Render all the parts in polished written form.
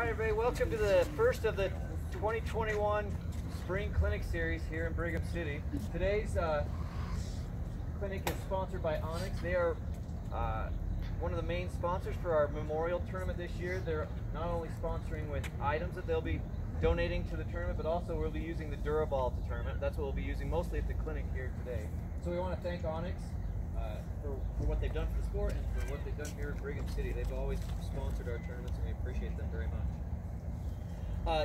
Alright everybody, welcome to the first of the 2021 Spring Clinic Series here in Brigham City. Today's clinic is sponsored by Onix. They are one of the main sponsors for our memorial tournament this year. They're not only sponsoring with items that they'll be donating to the tournament, but also we'll be using the Duraball at the tournament. That's what we'll be using mostly at the clinic here today. So we want to thank Onix for what they've done for the sport and for what they've done here in Brigham City. They've always sponsored our tournaments and we appreciate them very much.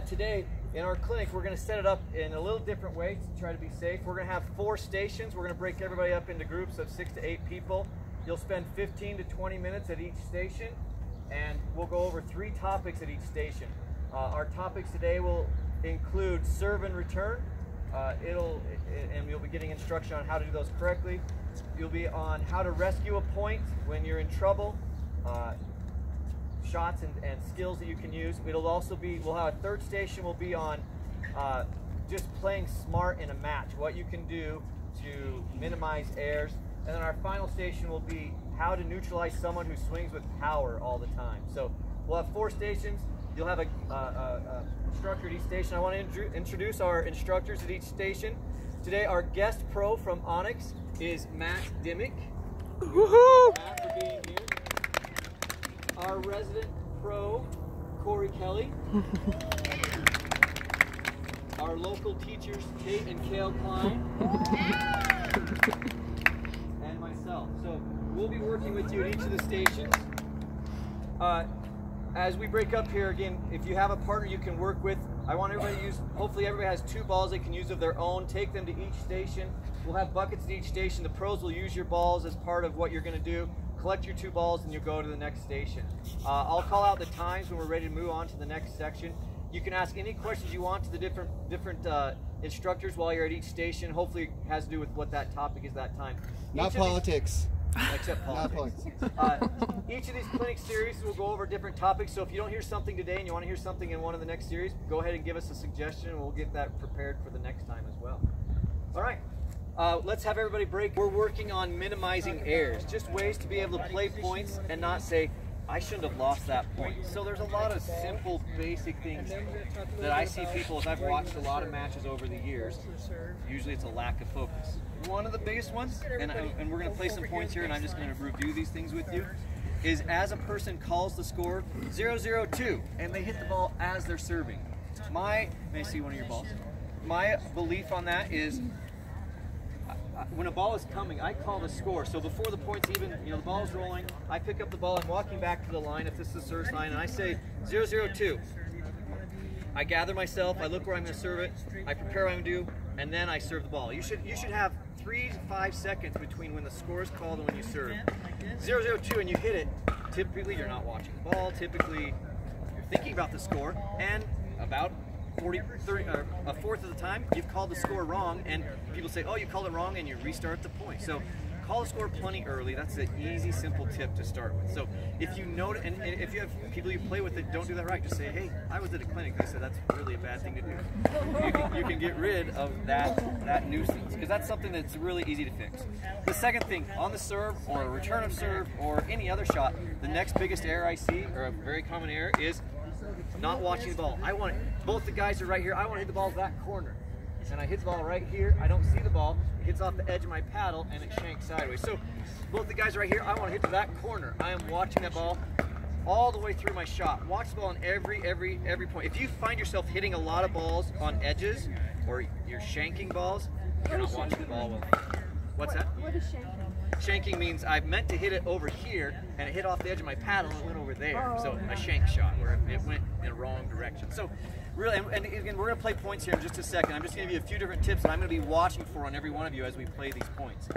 Today in our clinic we're going to set it up in a little different way to try to be safe. We're going to have 4 stations. We're going to break everybody up into groups of 6 to 8 people. You'll spend 15 to 20 minutes at each station and we'll go over 3 topics at each station. Our topics today will include serve and return. And you'll be getting instruction on how to do those correctly. You'll be on how to rescue a point when you're in trouble, shots and skills that you can use. It'll also be, we'll have a 3rd station will be on just playing smart in a match, what you can do to minimize errors. And then our final station will be how to neutralize someone who swings with power all the time. So we'll have 4 stations. You'll have a instructor at each station. I want to introduce our instructors at each station. Today our guest pro from Onix is Dimock. Woohoo! Matt for being here. Our resident pro, Kory Kelly. Our local teachers, Tate and Kale, Klein. And myself. So we'll be working with you at each of the stations. As we break up here, again, if you have a partner you can work with, I want everybody to use, hopefully everybody has 2 balls they can use of their own. Take them to each station. We'll have buckets at each station. The pros will use your balls as part of what you're going to do. Collect your 2 balls and you'll go to the next station. I'll call out the times when we're ready to move on to the next section. You can ask any questions you want to the different instructors while you're at each station. Hopefully it has to do with what that topic is that time. Not politics. Except politics. Each of these clinic series will go over different topics, so if you don't hear something today and you want to hear something in one of the next series, go ahead and give us a suggestion and we'll get that prepared for the next time as well. Alright, let's have everybody break. We're working on minimizing errors, just ways to be able to play points and not say, I shouldn't have lost that point. So there's a lot of simple, basic things that I see people, as I've watched a lot of matches over the years, usually it's a lack of focus. One of the biggest ones, and we're going to play some points here and I'm just going to review these things with you, is as a person calls the score 0-0-2 and they hit the ball as they're serving. May I see one of your balls? My belief on that is when a ball is coming, I call the score. So before the point's even, the ball's rolling, I pick up the ball, I'm walking back to the line if this is the service line, and I say 0-0-2. I gather myself, I look where I'm going to serve it, I prepare what I'm going to do, and then I serve the ball. You should have 3 to 5 seconds between when the score is called and when you serve. 0-0-2 and you hit it, typically you're not watching the ball, typically you're thinking about the score, and about a fourth of the time you've called the score wrong and people say, oh, you called it wrong, and you restart the point. So call the score plenty early. That's an easy, simple tip to start with. So if you notice, and if you have people you play with that don't do that right, just say, hey, I was at a clinic, they said that's really a bad thing to do. You can get rid of that nuisance, because that's something that's really easy to fix. The second thing, on the serve or a return of serve or any other shot, the next biggest error I see, or a very common error, is not watching the ball. Both the guys are right here. I want to hit the ball that corner. And I hit the ball right here. I don't see the ball. It hits off the edge of my paddle and it shanks sideways. So both the guys are right here. I want to hit to that corner. I am watching that ball all the way through my shot. Watch the ball on every point. If you find yourself hitting a lot of balls on edges or you're shanking balls, you're not watching the ball well. What's that? What is shanking? Shanking means I meant to hit it over here and it hit off the edge of my paddle and it went over there. So a shank shot where it went in the wrong direction. So really, and again, we're going to play points here in just a second. I'm just going to give you a few different tips that I'm going to be watching for on every one of you as we play these points.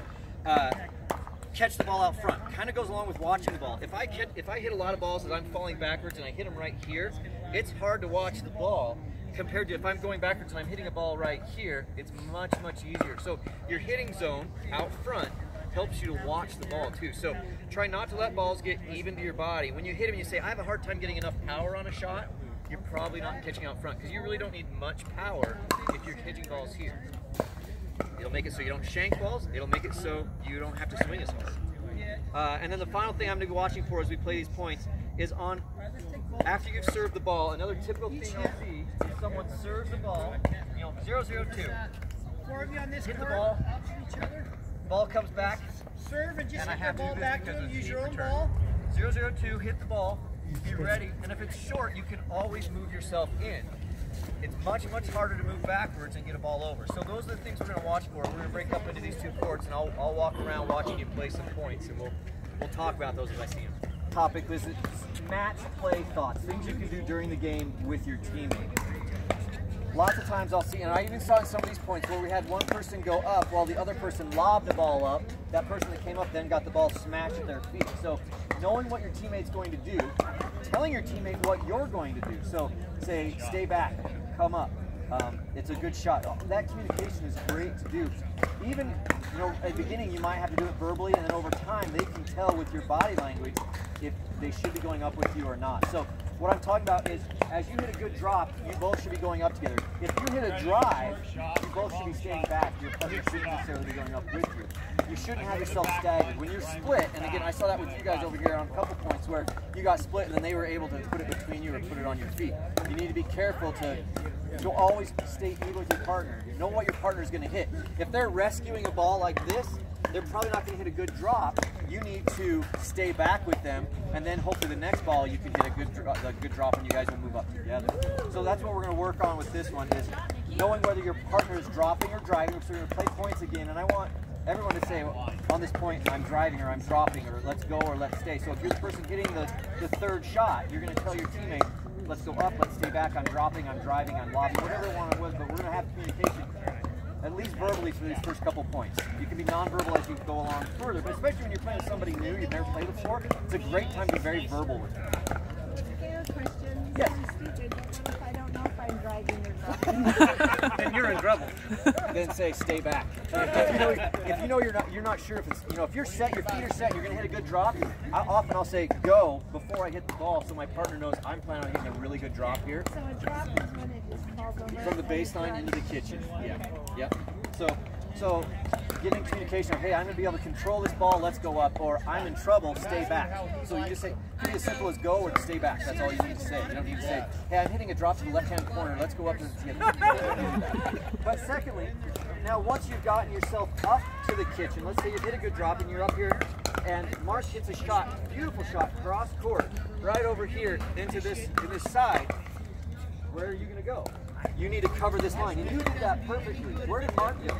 Catch the ball out front. Kind of goes along with watching the ball. If I hit a lot of balls as I'm falling backwards and I hit them right here, it's hard to watch the ball compared to if I'm going backwards and I'm hitting a ball right here. It's much, much easier. So your hitting zone out front helps you to watch the ball too. So try not to let balls get even to your body. When you hit them, you say, I have a hard time getting enough power on a shot. You're probably not catching out front because you really don't need much power if you're hitting balls here. It'll make it so you don't shank balls. It'll make it so you don't have to swing as hard. And then the final thing I'm going to be watching for as we play these points is on after you've served the ball, another typical thing you'll see is someone serves the ball, 0-0-2. Four of you on this hit the court, ball, each other. Ball comes back, serve and just and hit the ball back to him, use your own ball. 0-0-2, hit the ball, be ready, and if it's short, you can always move yourself in. It's much, much harder to move backwards and get a ball over. So those are the things we're going to watch for. We're going to break up into these two courts, and I'll walk around watching you play some points, and we'll talk about those as I see them. Topic was match play thoughts, things you can do during the game with your teammate. Lots of times I'll see, and I even saw in some of these points where we had one person go up while the other person lobbed the ball up. That person that came up then got the ball smashed at their feet. So knowing what your teammate's going to do, telling your teammate what you're going to do. So say, stay back, come up. It's a good shot. That communication is great to do. Even, at the beginning you might have to do it verbally, and then over time they can tell with your body language if they should be going up with you or not. So what I'm talking about is, as you hit a good drop, you both should be going up together. If you hit a drive, you both should be staying back. Your partner shouldn't necessarily be going up with you. You shouldn't have yourself staggered. When you're split, and again, I saw that with you guys over here on a couple points where you got split and then they were able to put it between you or put it on your feet. You need to be careful to always stay even with your partner. Know what your partner is going to hit. If they're rescuing a ball like this, they're probably not going to hit a good drop. You need to stay back with them, and then hopefully the next ball you can hit a good drop, and you guys will move up together. So that's what we're going to work on with this one, is knowing whether your partner is dropping or driving. So we're going to play points again, and I want everyone to say, on this point, I'm driving or I'm dropping, or let's go or let's stay. So if you're the person hitting the third shot, you're going to tell your teammate, let's go up, let's stay back, I'm dropping, I'm driving, I'm lobbing, whatever one it was, but we're going to have communication, at least verbally, for these first couple points. You can be nonverbal as you go along further, but especially when you're playing with somebody new you've never played before, it's a great time to be very verbal with them. I have a question. Yes. Stupid, but what if I don't know if I'm driving or dropping? Then you're in trouble. Then say, stay back. If you know you're not sure if it's, if you're set, your feet are set, you're going to hit a good drop, I'll say go before I hit the ball, so my partner knows I'm planning on hitting a really good drop here. So a drop is when it just falls over. From the baseline into the kitchen. Yeah. Yep. So getting communication of, hey, I'm going to be able to control this ball, let's go up, or I'm in trouble, stay back. So you just say, it can be as simple as go or stay back. That's all you need to say. You don't need to say, hey, I'm hitting a drop to the left-hand corner, let's go up to the But secondly, now once you've gotten yourself up to the kitchen, let's say you hit a good drop and you're up here, and Mark hits a shot, beautiful shot, cross court, right over here into this side. Where are you going to go? You need to cover this line, and you did that perfectly. Where did Mark go?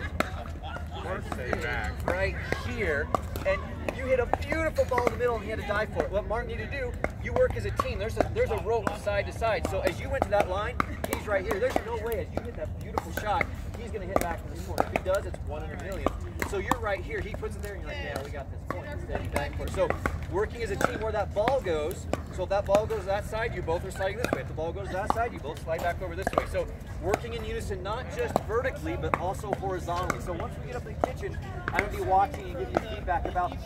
Mark stayed back right here, and you hit a beautiful ball in the middle, and he had to dive for it. What Mark needed to do, you work as a team. There's a rope side to side. So as you went to that line, he's right here. There's no way as you hit that beautiful shot, he's going to hit back in this corner. If he does, it's 1 in a million. So you're right here. He puts it there, and you're like, yeah, we got this point. Instead, you dive for it. So working as a team where that ball goes. So if that ball goes to that side, you both are sliding this way. If the ball goes to that side, you both slide back over this way. So working in unison, not just vertically, but also horizontally. So once we get up in the kitchen, I'm going to be watching and give you feedback about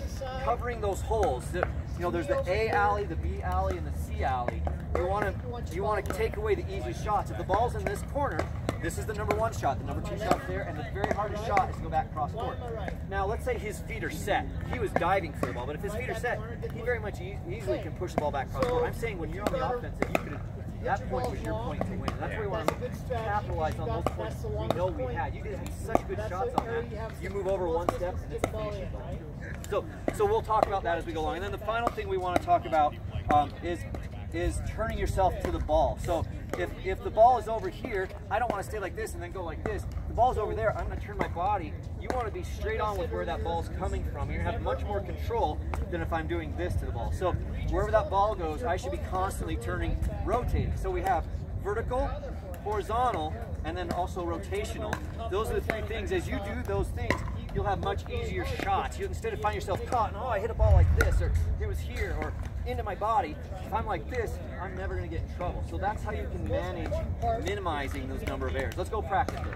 covering those holes. There's the A alley, the B alley, and the C alley. You want to take away the easy shots. If the ball's in this corner, this is the number 1 shot, the number 2 shot there, and the very hardest shot is to go back cross court. Now, let's say his feet are set. He was diving for the ball, but if his feet are set, he very much easily can push the ball back cross court. I'm saying when you're on the offensive, you could. That point was your point to win. That's where we want to capitalize on those points we know we had. You did such good shots on that. You move over 1 step and it's a finishing ball. So we'll talk about that as we go along. And then the final thing we want to talk about is turning yourself to the ball. So if the ball is over here, I don't want to stay like this and then go like this. The ball's over there, I'm going to turn my body. You want to be straight on with where that ball's coming from. You're going to have much more control than if I'm doing this to the ball. So wherever that ball goes, I should be constantly turning, rotating. So we have vertical, horizontal, and then also rotational. Those are the 3 things. As you do those things, you'll have much easier shots. Instead of finding yourself caught, and I hit a ball like this, or it was here, or into my body. If I'm like this, I'm never going to get in trouble. So that's how you can manage minimizing those number of errors. Let's go practice those.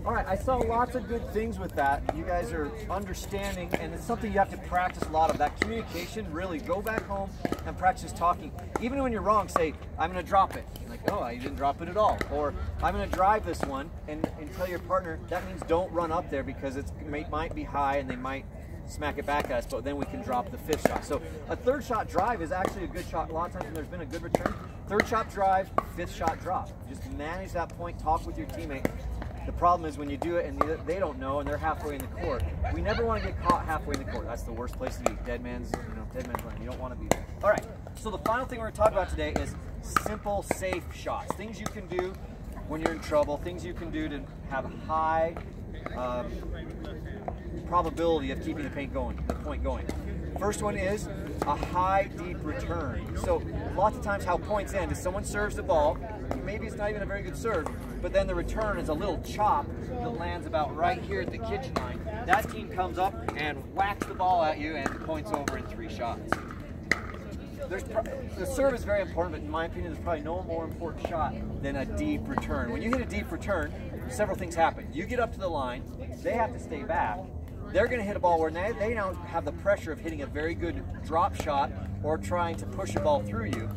All right, I saw lots of good things with that. You guys are understanding, and it's something you have to practice a lot of. That communication, really go back home and practice talking. Even when you're wrong, say, I'm going to drop it. Like, oh, you didn't drop it at all. Or I'm going to drive this one, and tell your partner, that means don't run up there because it might be high and they might smack it back at us, but then we can drop the 5th shot. So a 3rd shot drive is actually a good shot. A lot of times when there's been a good return, 3rd shot drive, 5th shot drop. Just manage that point, talk with your teammate. The problem is when you do it and they don't know and they're halfway in the court. We never want to get caught halfway in the court. That's the worst place to be. Dead man's lane. You don't want to be there. All right, so the final thing we're going to talk about today is simple, safe shots. Things you can do when you're in trouble, things you can do to have a high probability of keeping the point going. First one is a high, deep return. So lots of times how points end is someone serves the ball, maybe it's not even a very good serve, but then the return is a little chop that lands about right here at the kitchen line. That team comes up and whacks the ball at you and the point's over in 3 shots. The serve is very important, but in my opinion, there's probably no more important shot than a deep return. When you hit a deep return, several things happen. You get up to the line, they have to stay back. They're going to hit a ball where they now have the pressure of hitting a very good drop shot or trying to push a ball through you.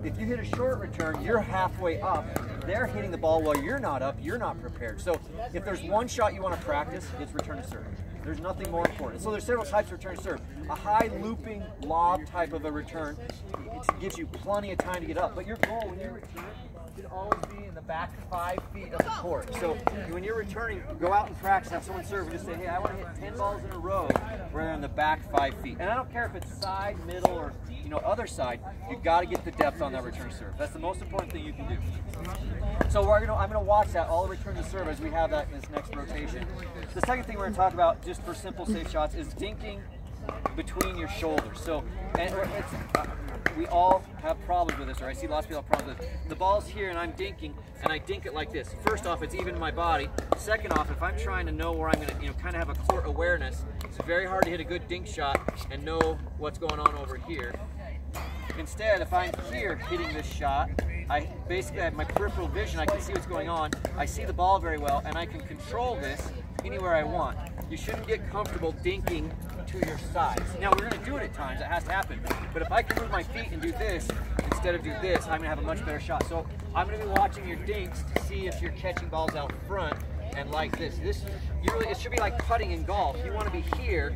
If you hit a short return, you're halfway up. They're hitting the ball while you're not up, you're not prepared. So if there's one shot you want to practice, it's return to serve. There's nothing more important. So there's several types of return to serve. A high looping lob type of a return, it gives you plenty of time to get up. But your goal when you return should always be in the back 5 feet of the court. So when you're returning, go out and practice, have someone serve and just say, hey, I want to hit 10 balls in a row where they're in the back 5 feet. And I don't care if it's side, middle, or other side, you've got to get the depth on that return serve. That's the most important thing you can do. So I'm going to watch that all return to serve as we have that in this next rotation. The second thing we're going to talk about, just for simple safe shots, is dinking between your shoulders. So we all have problems with this, or I see lots of people have problems with it. The ball's here and I'm dinking, and I dink it like this. First off, it's even in my body. Second off, if I'm trying to know where I'm going to kind of have a court awareness, it's very hard to hit a good dink shot and know what's going on over here. Instead, if I'm here hitting this shot, I basically have my peripheral vision, I can see what's going on, I see the ball very well, and I can control this anywhere I want. You shouldn't get comfortable dinking to your sides. Now, we're going to do it at times, it has to happen, but if I can move my feet and do this instead of do this, I'm going to have a much better shot. So I'm going to be watching your dinks to see if you're catching balls out front and like this. It should be like putting in golf. You want to be here,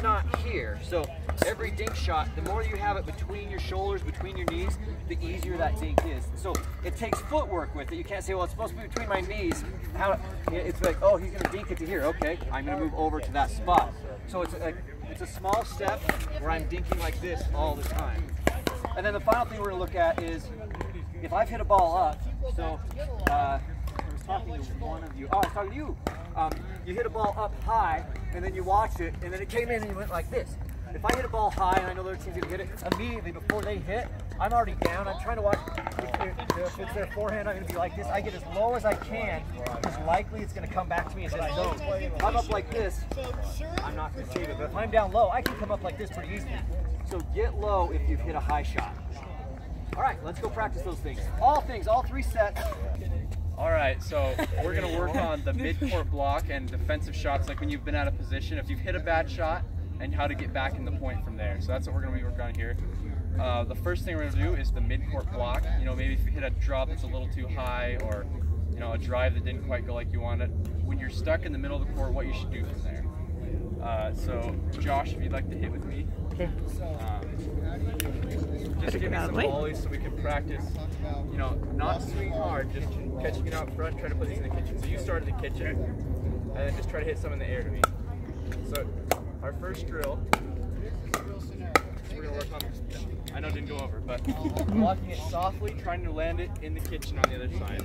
not here. So every dink shot, the more you have it between your shoulders, between your knees, the easier that dink is. So it takes footwork with it. You can't say, well, it's supposed to be between my knees. It's like, oh, he's going to dink it to here. Okay, I'm going to move over to that spot. So it's a small step where I'm dinking like this all the time. And then the final thing we're going to look at is if I've hit a ball up, so I was talking to one of you. Oh, I was talking to you. You hit a ball up high, and then you watch it, and then it came in and you went like this. If I hit a ball high and I know the other team's going to hit it, immediately before they hit, I'm already down. I'm trying to watch if it's their forehand, I'm going to be like this. I get as low as I can, because likely it's going to come back to me in this zone. If I'm up like this, I'm not going to save it. But if I'm down low, I can come up like this pretty easily. So get low if you've hit a high shot. All right, let's go practice those things. All 3 sets. All right, so we're going to work on the mid-court block and defensive shots, like when you've been out of position, if you've hit a bad shot, and how to get back in the point from there. So that's what we're going to be working on here. The first thing we're going to do is the mid-court block. Maybe if you hit a drop that's a little too high, or a drive that didn't quite go like you wanted. When you're stuck in the middle of the court, what you should do from there. So Josh, if you'd like to hit with me. Okay. Just give me some volleys so we can practice, not swing hard, just catching it out front, try to put these in the kitchen. So you start in the kitchen, and then just try to hit some in the air to me. So our first drill, we're going to work on, I know it didn't go over, but blocking it softly, trying to land it in the kitchen on the other side.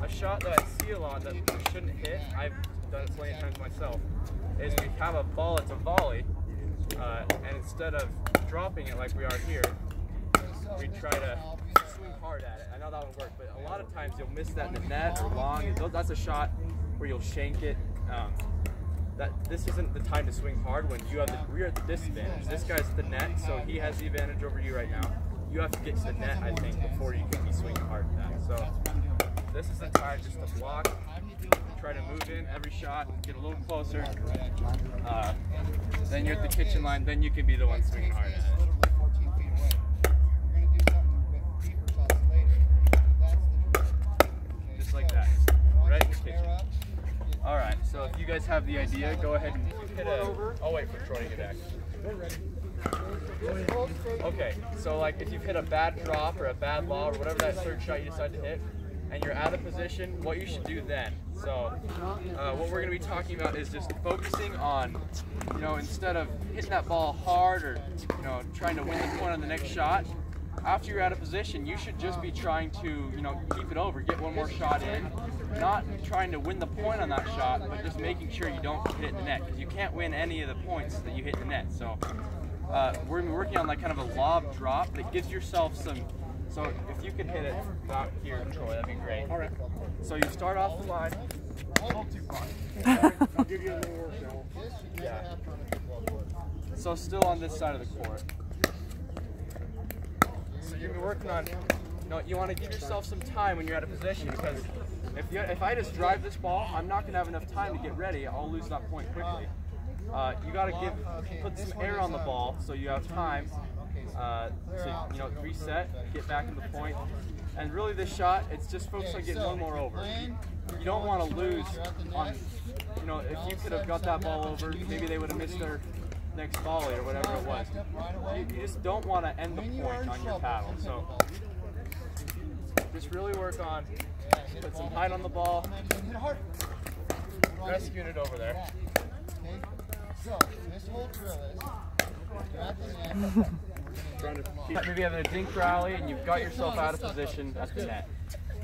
A shot that I see a lot that we shouldn't hit, I've done it plenty of times myself, is we have a ball that's a volley, and instead of dropping it like we are here, we try to swing hard at it. I know that would work, but a lot of times you'll miss that in the net or long. That's a shot where you'll shank it. This isn't the time to swing hard when you're at the disadvantage. This guy's at the net, so he has the advantage over you right now. You have to get to the net, I think, before you can be swinging hard at that. So this is the time just to block, try to move in every shot, get a little closer. Then you're at the kitchen line, then you can be the one swinging hard at it. Just like that, right in the kitchen. All right, so if you guys have the idea, go ahead and hit I'll wait for Troy to get back. Okay, so like if you've hit a bad drop or a bad lob or whatever that third shot you decide to hit, and you're out of position, what you should do then. So what we're going to be talking about is just focusing on, you know, instead of hitting that ball hard or, you know, trying to win the point on the next shot, after you're out of position, you should just be trying to, you know, keep it over, get one more shot in, not trying to win the point on that shot, but just making sure you don't hit it in the net, because you can't win any of the points that you hit in the net. So we're going to be working on like kind of a lob drop that gives yourself some. So if you could hit it about here, Troy, that'd be great. All right. So you start off the line. Hold too far. I'll give you a little more shell. Yeah. So still on this side of the court. So you're gonna be working on. You know, you want to give yourself some time when you're out of position, because if I just drive this ball, I'm not gonna have enough time to get ready. I'll lose that point quickly. You got to put some air on the ball so you have time. To, you know, reset, get back in the point, and really this shot, it's just focused on getting one more over. You don't want to lose on, you know, if you could have got that ball over, maybe they would have missed their next volley or whatever it was. You just don't want to end the point on your paddle. So just really work on, put some height on the ball, rescuing it over there. So this whole drill is maybe having a dink rally and you've got yourself out of position at the net.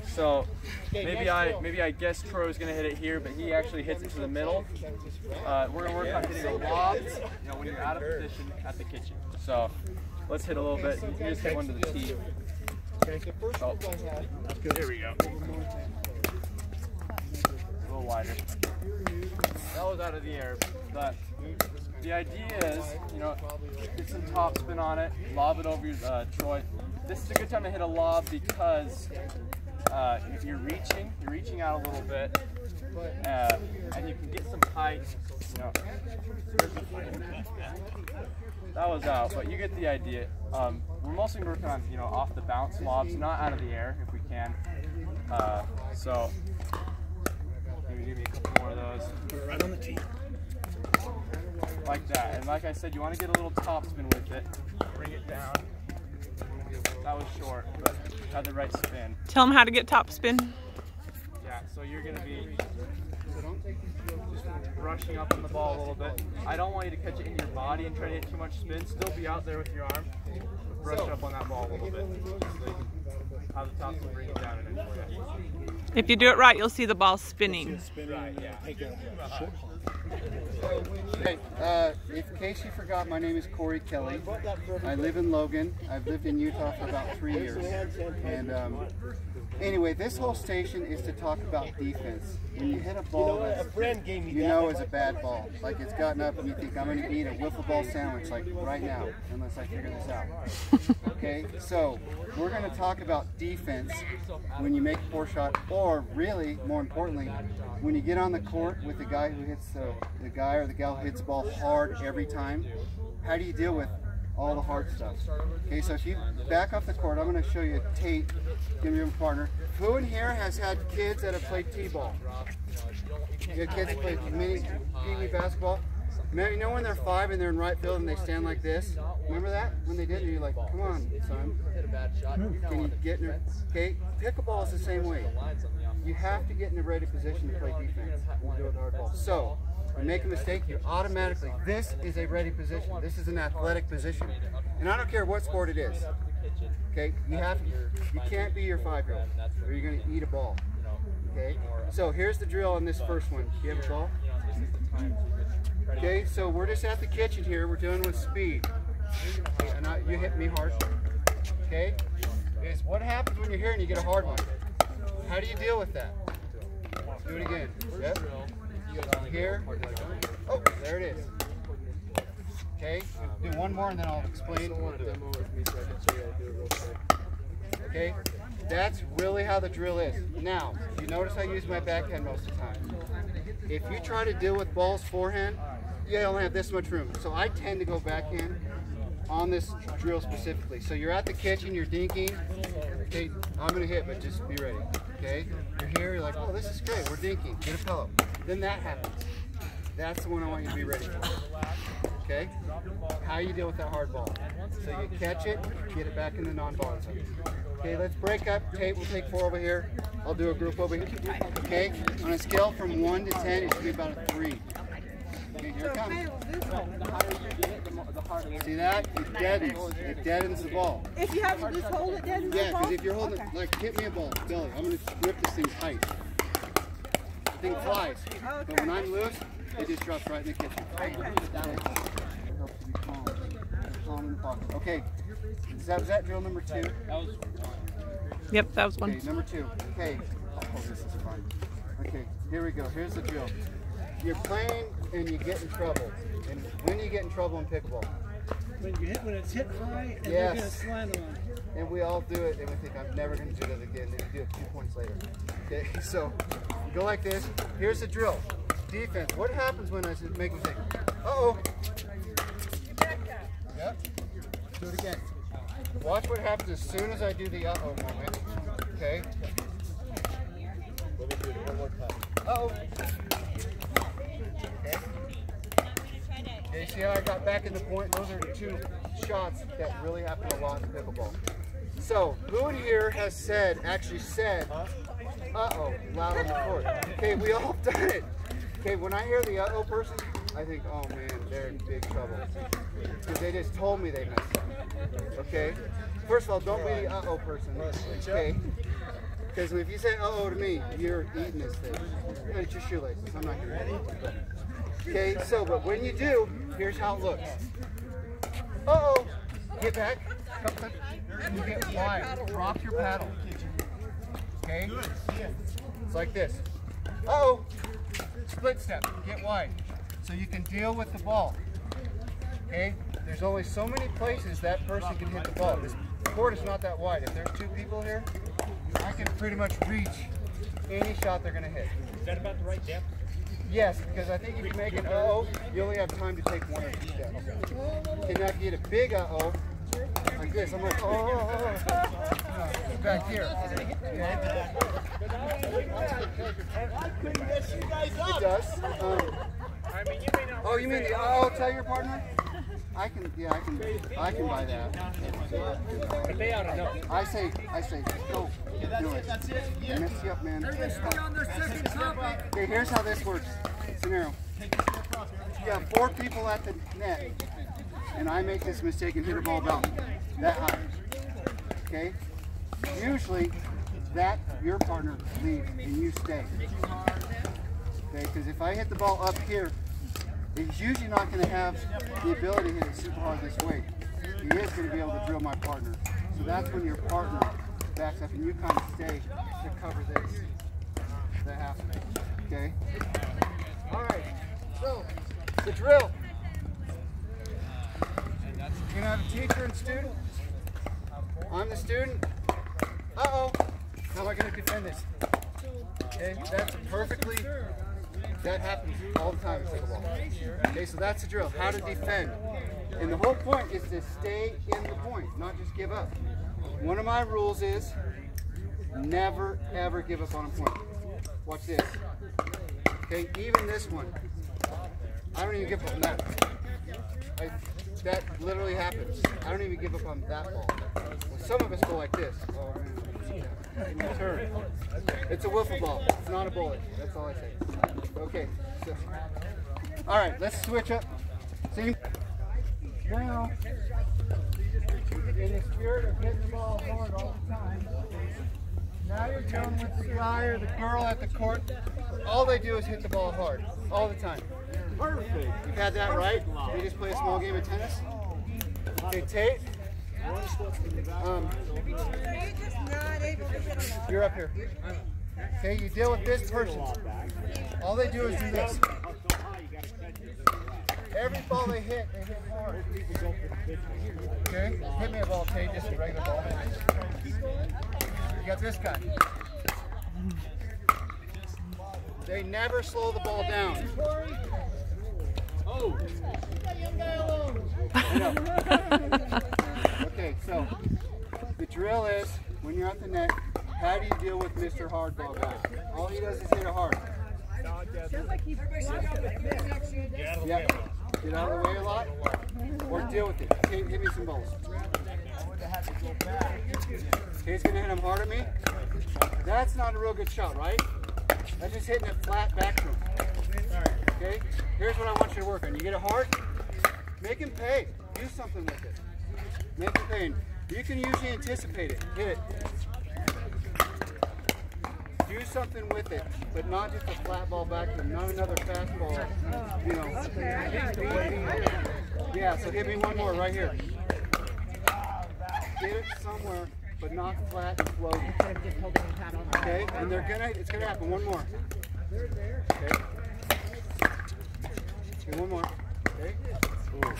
So maybe I guess Troy was going to hit it here, but he actually hits it to the middle. We're going to work on hitting a lob, you know, when you're out of position at the kitchen. So let's hit a little bit. You just hit one to the tee. Oh, there we go. A little wider. That was out of the air, but the idea is, you know, get some top spin on it, lob it over your Troy. This is a good time to hit a lob because if you're reaching out a little bit, and you can get some height. You know, that was out, but you get the idea. We're mostly working on, you know, off the bounce lobs, not out of the air if we can. So maybe give me a couple more of those. Put it right on the tee. Like that, and like I said, you want to get a little top spin with it. Bring it down. That was short, but had the right spin. Tell them how to get top spin. Yeah, so you're going to be just brushing up on the ball a little bit. I don't want you to catch it in your body and try to hit too much spin. Still be out there with your arm. But brush up on that ball a little bit. So you can have the top spin, bring it down and in for you. If you do it right, you'll see the ball spinning. Right, yeah. Okay, in case you forgot, my name is Kory Kelly. I live in Logan. I've lived in Utah for about 3 years. And anyway, this whole station is to talk about defense. When you hit a ball that you know is a bad ball, like it's gotten up and you think, I'm going to eat a wiffle ball sandwich like right now, unless I figure this out. Okay, so we're going to talk about defense when you make a poor shot, or really, more importantly, when you get on the court with the guy who hits the guy or the gal who hits the ball hard every time. How do you deal with all the hard stuff? Okay, so if you back off the court, I'm going to show you Tate, give me your partner. Who in here has had kids that have played t-ball? You have kids that play mini pee-wee basketball? You know when they're 5 and they're in right field and they stand like this? Remember that? When they did, you're like, come on, son. Can you get in there? Okay, pickleball is the same way. You have to get in a ready position to play defense and do it hardball. So, when you make a mistake, you automatically, this is a ready position. This is an athletic position. And I don't care what sport it is. Okay, you can't be your 5-year-old or you're going to eat a ball. Okay, so here's the drill on this first one. Do you have a ball? Okay, so we're just at the kitchen here. We're dealing with speed. And you hit me hard. Okay, is what happens when you're here and you get a hard one? How do you deal with that? Do it again. Yep. Here. Oh, there it is. Okay, do one more and then I'll explain. Okay, that's really how the drill is. Now, you notice I use my backhand most of the time. If you try to deal with balls forehand, you only have this much room. So I tend to go backhand on this drill specifically. So you're at the kitchen, you're dinking. Okay, I'm gonna hit, but just be ready. Okay, you're here, you're like, oh, this is great, we're dinking. Get a pillow. Then that happens. That's the one I want you to be ready for. Okay? How you deal with that hard ball. So you catch it, get it back in the non-ball zone. Okay, let's break up. Tate will take 4 over here. I'll do a group over here. Okay? On a scale from 1 to 10, it should be about a 3. Okay, here it comes. See that? It deadens. It deadens the ball. If you have to just hold it dead in the ball? Yeah, because if you're holding it, like, hit me a ball, belly. I'm going to rip this thing tight. The thing flies. But when I'm loose, it just drops right in the kitchen. Okay. Was that drill number 2? Yep, that was one. Okay, number 2. Okay. Oh, this is fun. Okay, here we go. Here's the drill. You're playing and you get in trouble. And when you get in trouble in pickleball? When it's hit high and yes. you're going to slant on. And we all do it and we think, I'm never going to do that again. Then you do it 2 points later. Okay, so you go like this. Here's the drill. Defense. What happens when I make a mistake? Uh-oh. Yep. Do it again. Watch what happens as soon as I do the uh-oh moment. Okay? Let me do it one more time. Uh-oh. Okay. Okay, see how I got back in the point? Those are 2 shots that really happen a lot in pickleball. So, who in here has actually said, uh-oh, loud on the court? Okay, we all have done it. Okay, when I hear the uh-oh person, I think, oh man, they're in big trouble. Because they just told me they messed up. Okay? First of all, don't be the uh-oh person. Okay? Because if you say uh-oh to me, you're eating this thing. It's your shoelaces. I'm not going to ready. Okay, so, but when you do, here's how it looks. Uh-oh. Get back. You get wide. Drop your paddle. Okay? It's like this. Uh-oh. Split step. Get wide. So you can deal with the ball. Okay? There's only so many places that person can hit the ball. This court is not that wide. If there's 2 people here, I can pretty much reach any shot they're going to hit. Is that about the right depth? Yes, because I think if you make an uh-oh, you only have time to take 1 or 2 steps. Okay, now if you get a big uh-oh, like this, I'm like, oh, back here. Okay. It does. Oh, you mean the uh-oh, tell your partner? I can buy that. But they ought to know. I say, go. Do it. I messed you up, man. Okay, here's how this works. Scenario. You have 4 people at the net, and I make this mistake and hit a ball about that high. Okay? Usually, your partner leaves and you stay. Okay? Because if I hit the ball up here, he's usually not going to have the ability to hit it super hard this way. He is going to be able to drill my partner. So that's when your partner backs up and you kind of stay to cover this. That happens. Okay? Alright, so the drill. You're going to have a teacher and student. I'm the student. Uh-oh. How am I going to defend this? Okay, that's perfectly... That happens all the time in pickleball. Okay, so that's the drill, how to defend. And the whole point is to stay in the point, not just give up. One of my rules is never, ever give up on a point. Watch this. Okay, even this one. I don't even give up on that. That literally happens. I don't even give up on that ball. Well, some of us go like this. Oh, man. Turn. It's a wiffle ball. It's not a bullet. That's all I say. Okay. So, all right, let's switch up. See? Now, in the spirit of hitting the ball hard all the time, now you're dealing with the guy or the girl at the court. All they do is hit the ball hard all the time. Perfect. You've had that right? You just play a small game of tennis? Okay, Tate. You're up here. Okay, you deal with this person. All they do is do this. Every ball they hit hard. Okay, hit me a ball, Tate, just a regular ball. You got this guy. They never slow the ball down. Oh! Okay, so the drill is when you're at the net, how do you deal with Mr. Hardball guy? All he does is hit it hard. Feels like he's Yeah. Get out of the way a lot, or deal with it. Okay, hit me some balls. Okay, he's gonna hit him hard at me. That's not a real good shot, right? That's just hitting it flat back to him. Okay, here's what I want you to work on. You get it hard, make him pay. Do something with it. Make him pay. You can usually anticipate it. Hit it. Do something with it, but not just a flat ball back to him, not another fastball. You know. Yeah, so hit me one more right here. Get it somewhere, but not flat and floating. Okay, and it's gonna happen. One more. Okay. Okay, one more. Okay. Ooh.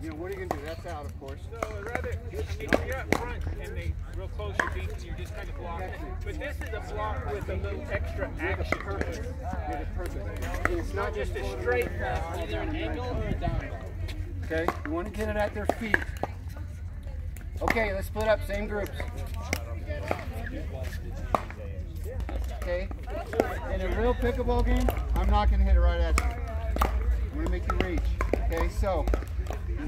You know, what are you gonna do? That's out, of course. So rather, I mean, when you're up front and they real close your feet and you're just kind of blocking. But this is a block with a little extra action. Perfect. Get it perfect. And it's not just a straight pass, either an angle or a down ball. Okay, you want to get it at their feet. Okay, let's split up, same groups. Okay, in a real pickleball game, I'm not going to hit it right at you. I'm going to make you reach. Okay, so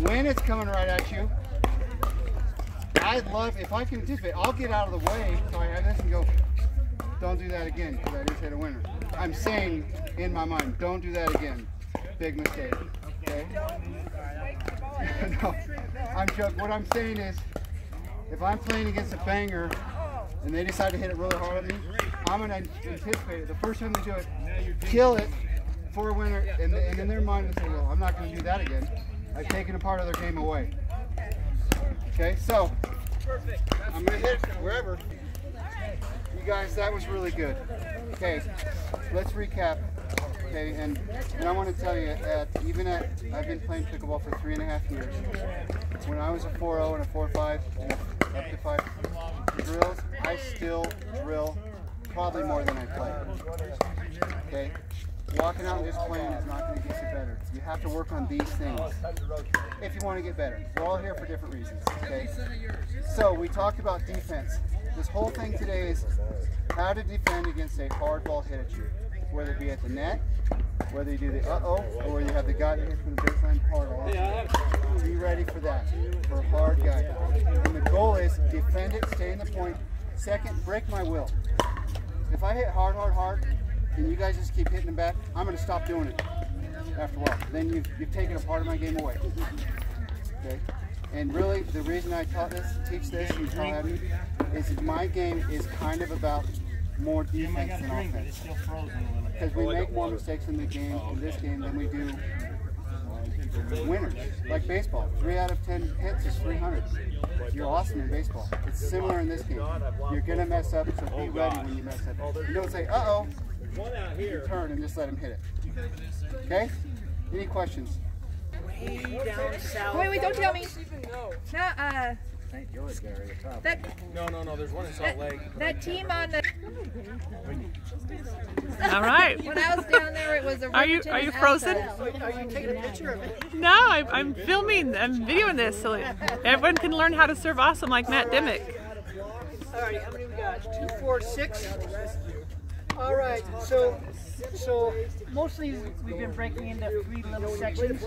when it's coming right at you, I'd love, if I can anticipate, I'll get out of the way so I have this and go, don't do that again, because I just hit a winner. I'm saying in my mind, don't do that again. Big mistake. Okay? No, I'm joking. What I'm saying is, if I'm playing against a banger and they decide to hit it really hard at me, I'm going to anticipate it. The first time they do it, kill it for a winner, and in their mind they say, well, I'm not going to do that again. I've taken a part of their game away. Okay, so I'm going to hit it wherever. You guys, that was really good. Okay, let's recap. Okay, and I want to tell you that I've been playing pickleball for 3.5 years. When I was a 4.0 and a 4.5 and up to 5 drills, I still drill probably more than I play. Okay, walking out and just playing is not going to get you better. You have to work on these things if you want to get better. We're all here for different reasons. Okay, so we talked about defense. This whole thing today is how to defend against a hard ball hit at you, whether it be at the net, whether you do the or whether you have the guy that hits from the baseline hard ball. Be ready for that, for a hard guy. And the goal is defend it, stay in the point. Second, break my will. If I hit hard, and you guys just keep hitting them back, I'm going to stop doing it after a while. Then you've taken a part of my game away. Okay? And really, the reason I teach this, and tell you, is my game is kind of about more defense than offense. Because we make more mistakes in this game than we do winners. Like baseball, 3 out of 10 hits is 300. You're awesome in baseball. It's similar in this game. You're gonna mess up, so be ready when you mess up. You don't say, you turn and just let him hit it. Okay? Any questions? Wait, don't tell me. No, there's one in Salt Lake. That team on the... All right. When I was down there, it was a... Are you frozen? Are you taking a picture of it? No, I'm filming. I'm videoing this so everyone can learn how to serve awesome like Matt Dimock. All right, how many we got? 2, 4, 6. All right, so mostly we've been breaking into 3 little sections.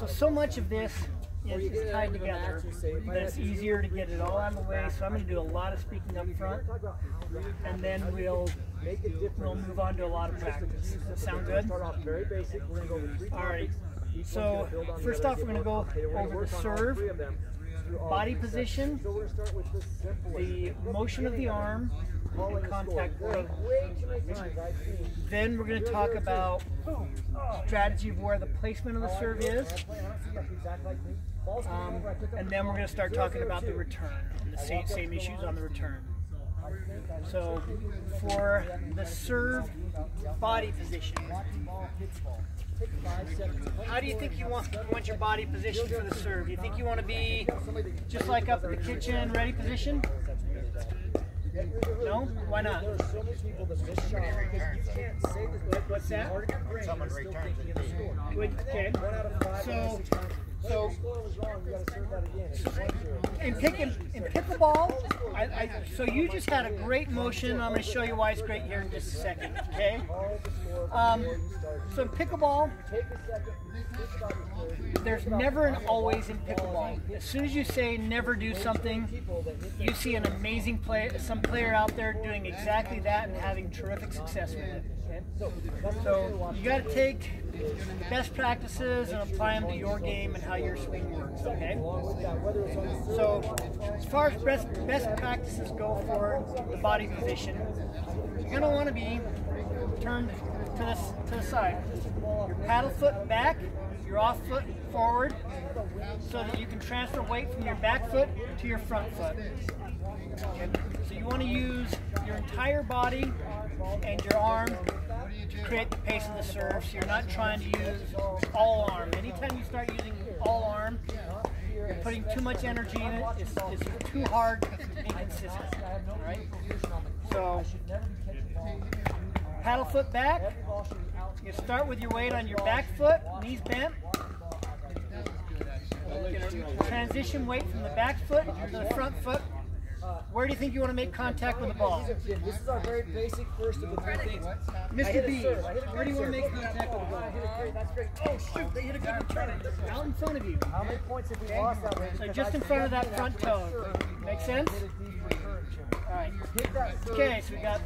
So much of this is tied together that it's easier to get it all out of the way. So I'm going to do a lot of speaking up front, and then we'll move on to a lot of practice. Sound good? All right. So first off, we're going to go over the serve, body position, the motion of the arm, and contact point. Then we're going to talk about strategy of where the placement of the serve is. And then we're going to start talking about the return and the same issues on the return. So for the serve body position, how do you think you want your body position for the serve? You think you want to be just like up at the kitchen, ready position? No? Why not? What's that? Okay. So So in pickleball, so you just had a great motion. I'm going to show you why it's great here in just a second, okay? So in pickleball, there's never and always in pickleball. As soon as you say never do something, you see an amazing player, some player out there doing exactly that and having terrific success with it. Okay? So you got to take best practices and apply them to your game and how your swing works. Okay. So as far as best practices go for the body position, you're going to want to be turned to the side. Your paddle foot back, your off foot forward, so that you can transfer weight from your back foot to your front foot. Okay. So you want to use your entire body and your arm to create the pace of the serve, so you're not trying to use all arm. Anytime you start using all arm, you're putting too much energy in it. It's too hard to be consistent. Right? So, paddle foot back. You start with your weight on your back foot, knees bent. You're going to transition weight from the back foot to the front foot. Where do you think you want to make contact with the ball? This is our very basic first of the three things. Mr. B, where do you want to make contact with the ball? That's great. Oh shoot, they hit a good return. Out in front of you. How many points have we lost that way? So just in front of that front toe. Make sense? Alright. Okay, so we got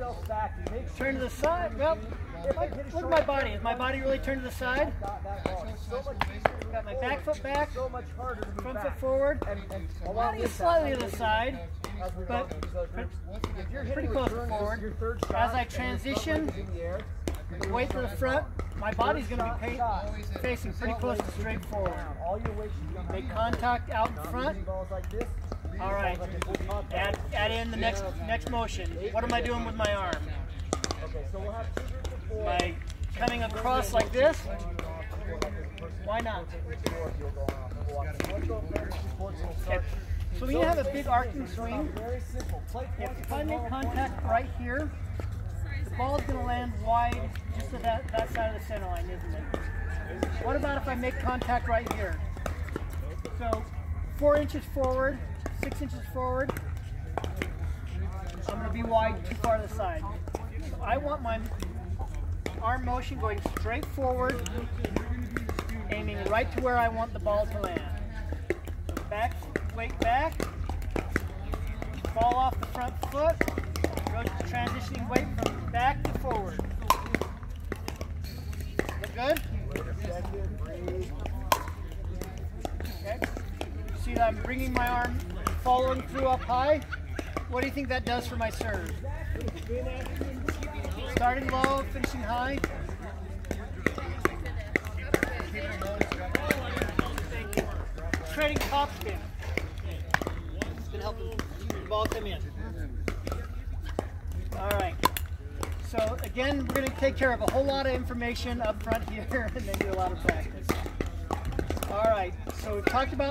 turn to the side. Well, look at my body. Is my body really turned to the side? Got my back foot back, front foot forward. Body is slightly to the side, but pretty close to forward. As I transition, weight to the front, my body's going to be facing pretty close to straight forward. Make contact out in front. All right, add in the next motion. What am I doing with my arm? Am I coming across like this? Why not? Okay. So when you have a big arcing swing, if I make contact right here, the ball is going to land wide just at that side of the center line, isn't it? What about if I make contact right here? So 4 inches forward, 6 inches forward, I'm going to be wide too far to the side. So I want my arm motion going straight forward, aiming right to where I want the ball to land. So back, weight back, fall off the front foot, transitioning weight from back to forward. Look good? Okay. See that I'm bringing my arm, following through up high? What do you think that does for my serve? Starting low, finishing high. Trading top spin. It's going to help the ball come in. All right. So again, we're going to take care of a whole lot of information up front here and then do a lot of practice. All right. So we talked about